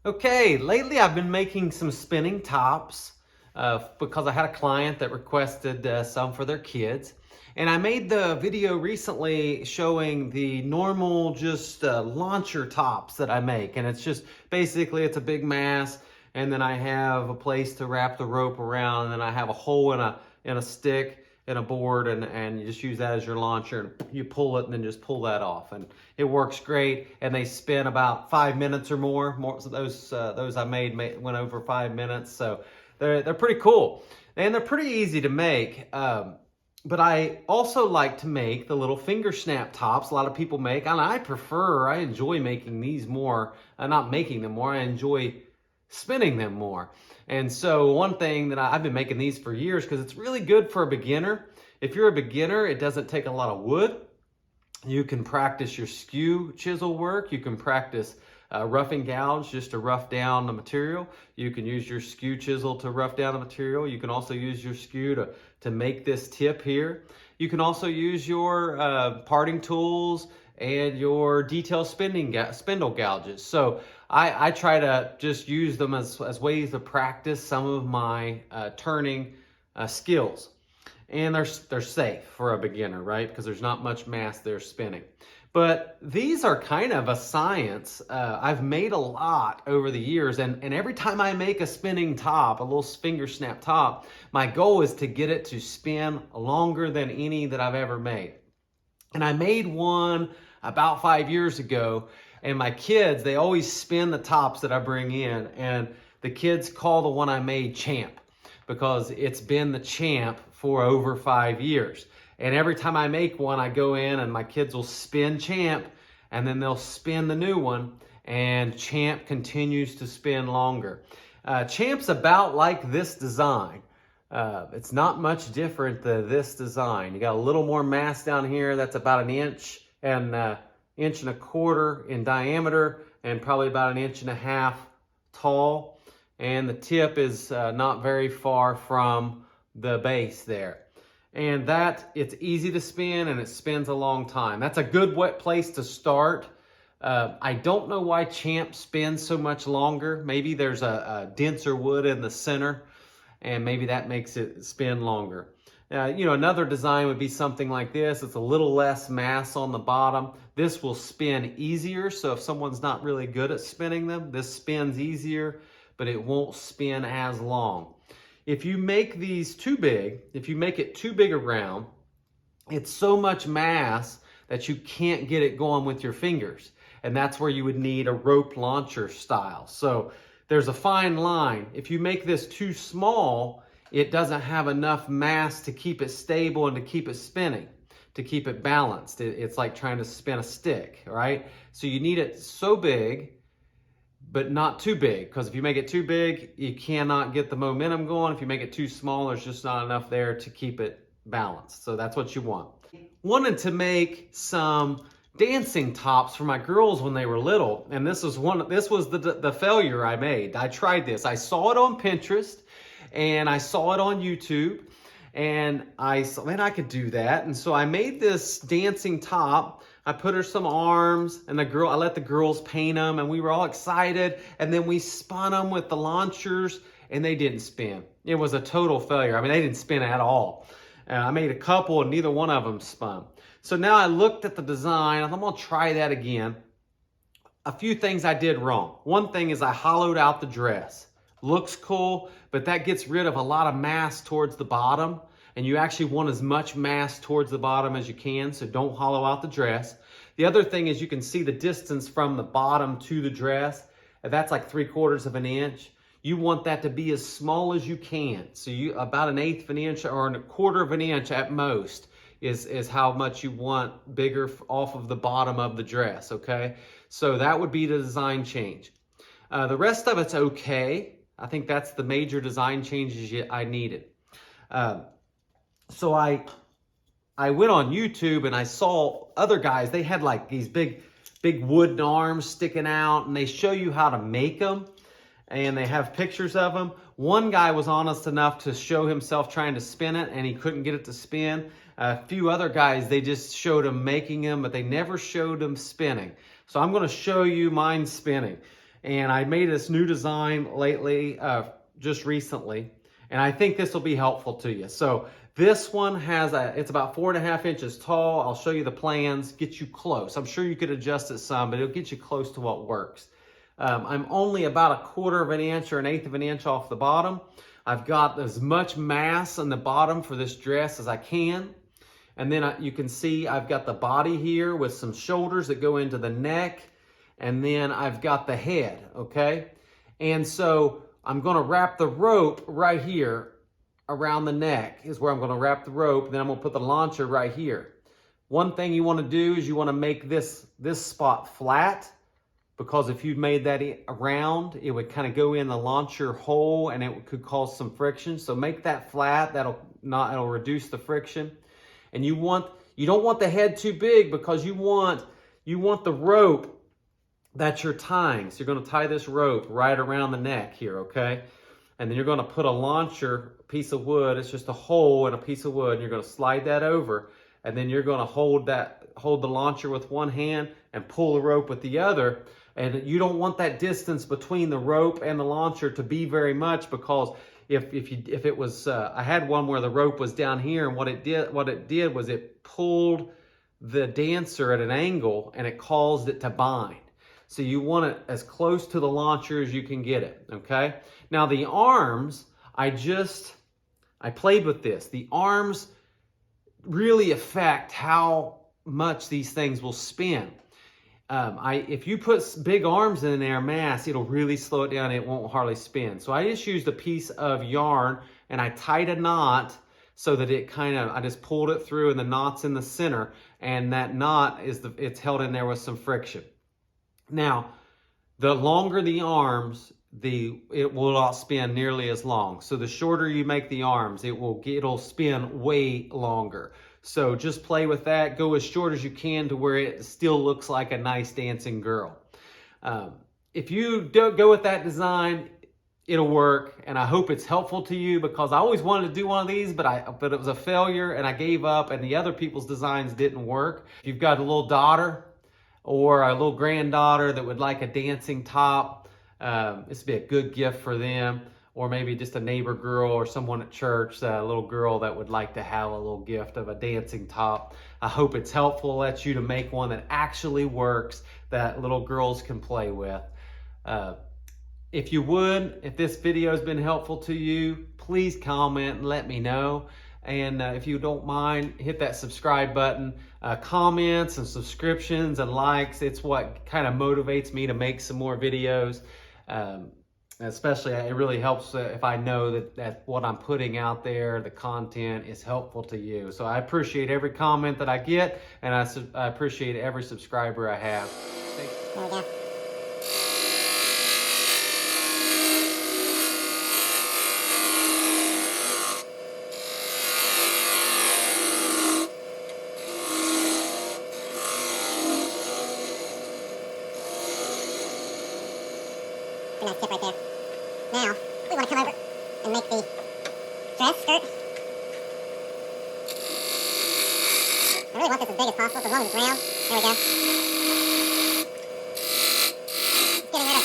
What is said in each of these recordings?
Okay, lately I've been making some spinning tops because I had a client that requested some for their kids. And I made the video recently showing the normal just launcher tops that I make. And it's just basically it's a big mass, and then I have a place to wrap the rope around, and then I have a hole in a stick and a board, and you just use that as your launcher, and you pull it and then just pull that off, and it works great. And they spin about 5 minutes or more. So those I made went over 5 minutes, so they're pretty cool, and they're pretty easy to make. But I also like to make the little finger snap tops a lot of people make, and I enjoy making these more, not making them more, I enjoy spinning them more. And so one thing that I've been making these for years because it's really good for a beginner. If you're a beginner, it doesn't take a lot of wood. You can practice your skew chisel work. You can practice roughing gouge just to rough down the material. You can use your skew chisel to rough down the material. You can also use your skew to make this tip here. You can also use your parting tools and your detail spindle gouges. So I try to just use them as ways to practice some of my turning skills. And they're safe for a beginner, right? Because there's not much mass they're spinning. But these are kind of a science. I've made a lot over the years, and every time I make a spinning top, a little finger snap top, my goal is to get it to spin longer than any that I've ever made. And I made one about 5 years ago, and my kids, they always spin the tops that I bring in, and the kids call the one I made Champ because it's been the champ for over 5 years. And every time I make one, I go in and my kids will spin Champ, and then they'll spin the new one, and Champ continues to spin longer. Champ's about like this design. It's not much different than this design. You got a little more mass down here. That's about an inch and inch and a quarter in diameter, and probably about an inch and a half tall. And the tip is not very far from the base there. And it's easy to spin, and it spins a long time. That's a good wet place to start. I don't know why Champ spins so much longer. Maybe there's a denser wood in the center, and maybe that makes it spin longer. Another design would be something like this. It's a little less mass on the bottom. This will spin easier, so if someone's not really good at spinning them, this spins easier, but it won't spin as long. If you make these too big, if you make it too big around, it's so much mass that you can't get it going with your fingers. And that's where you would need a rope launcher style. So there's a fine line. If you make this too small, it doesn't have enough mass to keep it stable and to keep it spinning, to keep it balanced. It's like trying to spin a stick, right? So you need it so big, but not too big, because if you make it too big, you cannot get the momentum going. If you make it too small, there's just not enough there to keep it balanced. So that's what you want. Wanted to make some dancing tops for my girls when they were little, and this was the failure I made. I tried this. I saw it on Pinterest, and I saw it on YouTube, and I said, man, I could do that. And so I made this dancing top. I put her some arms, and I let the girls paint them, and we were all excited. And then we spun them with the launchers, and they didn't spin. It was a total failure. I mean, they didn't spin at all. I made a couple, and neither one of them spun. So now I looked at the design, and I'm gonna try that again. A few things I did wrong. One thing is I hollowed out the dress. Looks cool, but that gets rid of a lot of mass towards the bottom. And you actually want as much mass towards the bottom as you can, so don't hollow out the dress. The other thing is you can see the distance from the bottom to the dress. That's like 3/4 of an inch. You want that to be as small as you can. So about 1/8 of an inch or 1/4 of an inch at most is how much you want bigger off of the bottom of the dress, okay? So that would be the design change. The rest of it's okay. I think that's the major design changes I needed. So I went on YouTube and I saw other guys, they had like these big wooden arms sticking out, and they show you how to make them, and they have pictures of them. One guy was honest enough to show himself trying to spin it, and he couldn't get it to spin. A few other guys, they just showed him making them, but they never showed him spinning. So I'm gonna show you mine spinning. And I made this new design lately, just recently, and I think this will be helpful to you. So this one it's about 4.5 inches tall. I'll show you the plans, get you close. I'm sure you could adjust it some, but it'll get you close to what works. I'm only about 1/4 of an inch or 1/8 of an inch off the bottom. I've got as much mass on the bottom for this dress as I can. And then you can see I've got the body here with some shoulders that go into the neck. And then I've got the head, okay? And so I'm gonna wrap the rope right here around the neck is where I'm gonna wrap the rope. Then I'm gonna put the launcher right here. One thing you wanna do is you wanna make this spot flat, because if you made that around, it would kind of go in the launcher hole and it could cause some friction. So make that flat, it'll reduce the friction. And you don't want the head too big, because you want the rope that you're tying. So you're going to tie this rope right around the neck here, okay? And then you're going to put a launcher, piece of wood, it's just a hole in a piece of wood, and you're going to slide that over, and then you're going to hold the launcher with one hand and pull the rope with the other. And you don't want that distance between the rope and the launcher to be very much, because if it was, I had one where the rope was down here, and what it did was it pulled the dancer at an angle and it caused it to bind. So you want it as close to the launcher as you can get it, okay? Now the arms, I played with this. The arms really affect how much these things will spin. If you put big arms in there, mass, it'll really slow it down. It won't hardly spin. So I just used a piece of yarn and I tied a knot so that I just pulled it through, and the knot's in the center, and that knot it's held in there with some friction. Now, the longer the arms, it will not spin nearly as long. So the shorter you make the arms, it'll spin way longer. So just play with that. Go as short as you can to where it still looks like a nice dancing girl. If you don't go with that design, it'll work, and I hope it's helpful to you, because I always wanted to do one of these, but it was a failure, and I gave up, and the other people's designs didn't work. If you've got a little daughter or a little granddaughter that would like a dancing top, this would be a good gift for them. Or maybe just a neighbor girl or someone at church, a little girl that would like to have a little gift of a dancing top. I hope it's helpful. It lets you to make one that actually works, that little girls can play with. If this video has been helpful to you, please comment and let me know. And if you don't mind, hit that subscribe button. Comments and subscriptions and likes, it's what kind of motivates me to make some more videos. Especially, it really helps if I know that what I'm putting out there, the content, is helpful to you. So I appreciate every comment that I get, and I appreciate every subscriber I have. Thank you. There we go. Nice tip right there. Now, we want to come over and make the dress skirt. I really want this as big as possible, so as long as it's round. There we go. Just getting rid of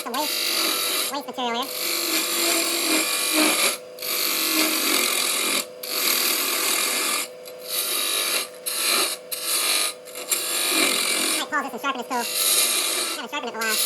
some waste material here. I might pause this and sharpen this tool. I haven't sharpened it in a while.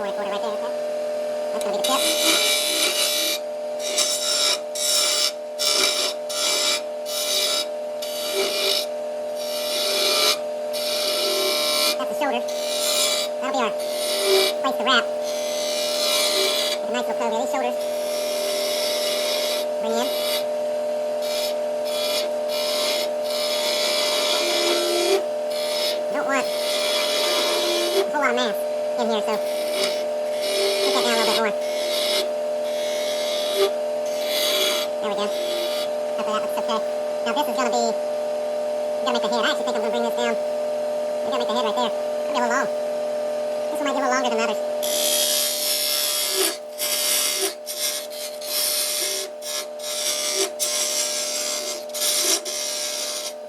4 1/4 right there. Okay. That's going to be the tip. That's the shoulder. That'll be our place to wrap. With a nice little cove there. These shoulders. Bring in. Don't want a whole lot of mass in here, so take that down a little bit more. There we go. After that looks okay. Now this is going to be, we got to make the head. I actually think I'm going to bring this down. We got to make the head right there. It's going to be a little long. This one might be a little longer than the others.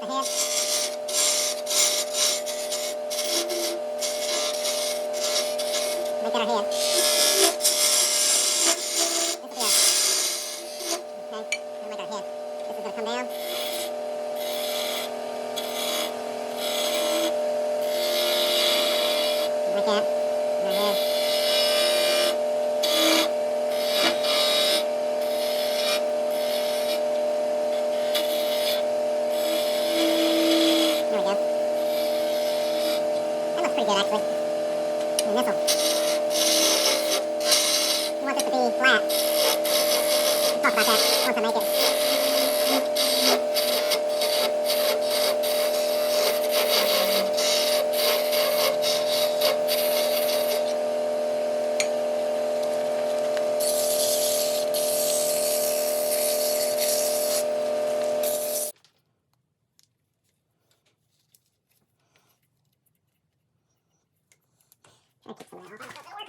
The head. Make that our head. This will be our, okay, we'll make our head. This is going to come down. Like that. And our head. There we go. That looks pretty good, actually. And this will. You want this to be flat. We'll talk about that once I make it. Try to keep some of that off.